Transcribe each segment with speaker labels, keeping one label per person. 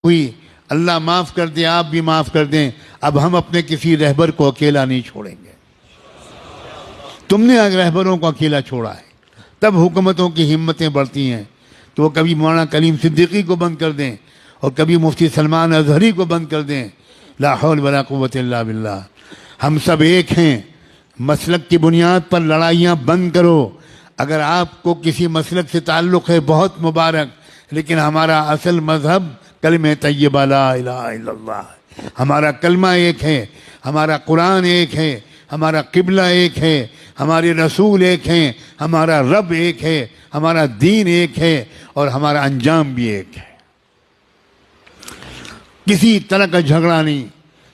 Speaker 1: ہوئی، اللہ معاف کر دے، آپ بھی معاف کر دیں، اب ہم اپنے کسی رہبر کو اکیلا نہیں چھوڑیں گے۔ تم نے رہبروں کو اکیلا چھوڑا ہے، تب حکومتوں کی ہمتیں بڑھتی ہیں، تو وہ کبھی مولانا کلیم صدیقی کو بند کر دیں اور کبھی مفتی سلمان اظہری کو بند کر دیں۔ لا حول ولا قوت الا باللہ۔ ہم سب ایک ہیں، مسلک کی بنیاد پر لڑائیاں بند کرو۔ اگر آپ کو کسی مسلک سے تعلق ہے بہت مبارک، لیکن ہمارا اصل مذہب کلمہ طیبہ لا الہ الا اللہ ہے۔ ہمارا کلمہ ایک ہے، ہمارا قرآن ایک ہے، ہمارا قبلہ ایک ہے، ہمارے رسول ایک ہیں، ہمارا رب ایک ہے، ہمارا دین ایک ہے، اور ہمارا انجام بھی ایک ہے۔ کسی طرح کا جھگڑا نہیں۔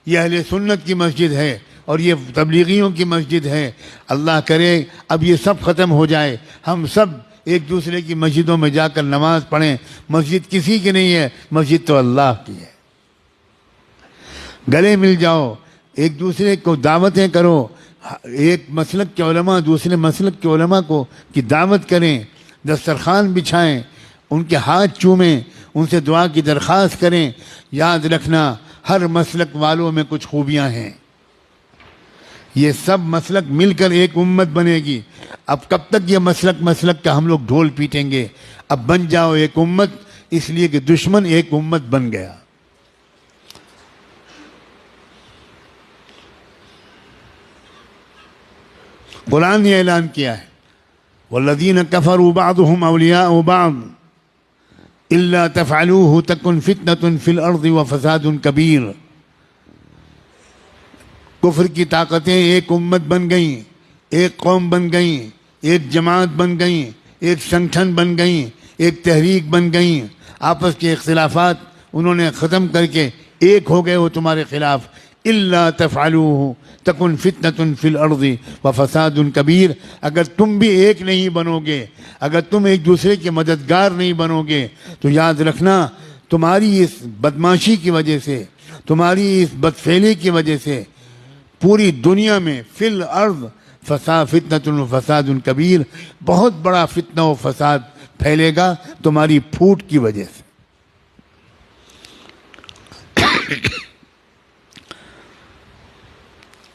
Speaker 1: یہ اہل سنت کی مسجد ہے اور یہ تبلیغیوں کی مسجد ہے۔ اللہ کرے اب یہ سب ختم ہو جائے، ہم سب ایک دوسرے کی مسجدوں میں جا کر نماز پڑھیں۔ مسجد کسی کی نہیں ہے، مسجد تو اللہ کی ہے۔ گلے مل جاؤ، ایک دوسرے کو دعوتیں کرو، ایک مسلک کے علماء دوسرے مسلک کے علماء کو کی دعوت کریں، دسترخوان بچھائیں، ان کے ہاتھ چومیں، ان سے دعا کی درخواست کریں۔ یاد رکھنا ہر مسلک والوں میں کچھ خوبیاں ہیں، یہ سب مسلک مل کر ایک امت بنے گی۔ اب کب تک یہ مسلک کا ہم لوگ ڈھول پیٹیں گے؟ اب بن جاؤ ایک امت، اس لیے کہ دشمن ایک امت بن گیا۔ قرآن نے اعلان کیا ہے والذین کفروا بعضهم اولیاء بعض الا تفعلوه تکن فتنة فی الارض وفساد کبیر۔ کفر کی طاقتیں ایک امت بن گئیں، ایک قوم بن گئیں، ایک جماعت بن گئیں، ایک سنگٹھن بن گئیں، ایک تحریک بن گئیں۔ آپس کے اختلافات انہوں نے ختم کر کے ایک ہو گئے وہ تمہارے خلاف۔ الا تفعلوه تکن فتنة فی الارض وفساد کبیر۔ اگر تم بھی ایک نہیں بنو گے، اگر تم ایک دوسرے کے مددگار نہیں بنو گے، تو یاد رکھنا تمہاری اس بدماشی کی وجہ سے، تمہاری اس بدفعلی کی وجہ سے پوری دنیا میں فی الارض فتنة و فساد کبیر، بہت بڑا فتنہ و فساد پھیلے گا تمہاری پھوٹ کی وجہ سے۔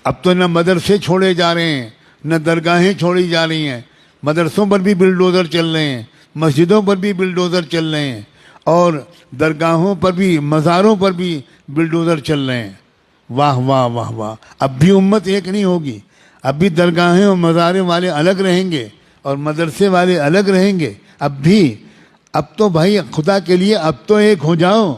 Speaker 1: اب تو نہ مدرسے چھوڑے جا رہے ہیں، نہ درگاہیں چھوڑی جا رہی ہیں، مدرسوں پر بھی بلڈوزر چل رہے ہیں، مسجدوں پر بھی بلڈوزر چل رہے ہیں، اور درگاہوں پر بھی، مزاروں پر بھی بلڈوزر چل رہے ہیں۔ واہ واہ واہ واہ۔ اب بھی امت ایک نہیں ہوگی، اب بھی درگاہیں اور مزاریں والے الگ رہیں گے اور مدرسے والے الگ رہیں گے۔ اب تو بھائی خدا کے لیے اب تو ایک ہو جاؤ۔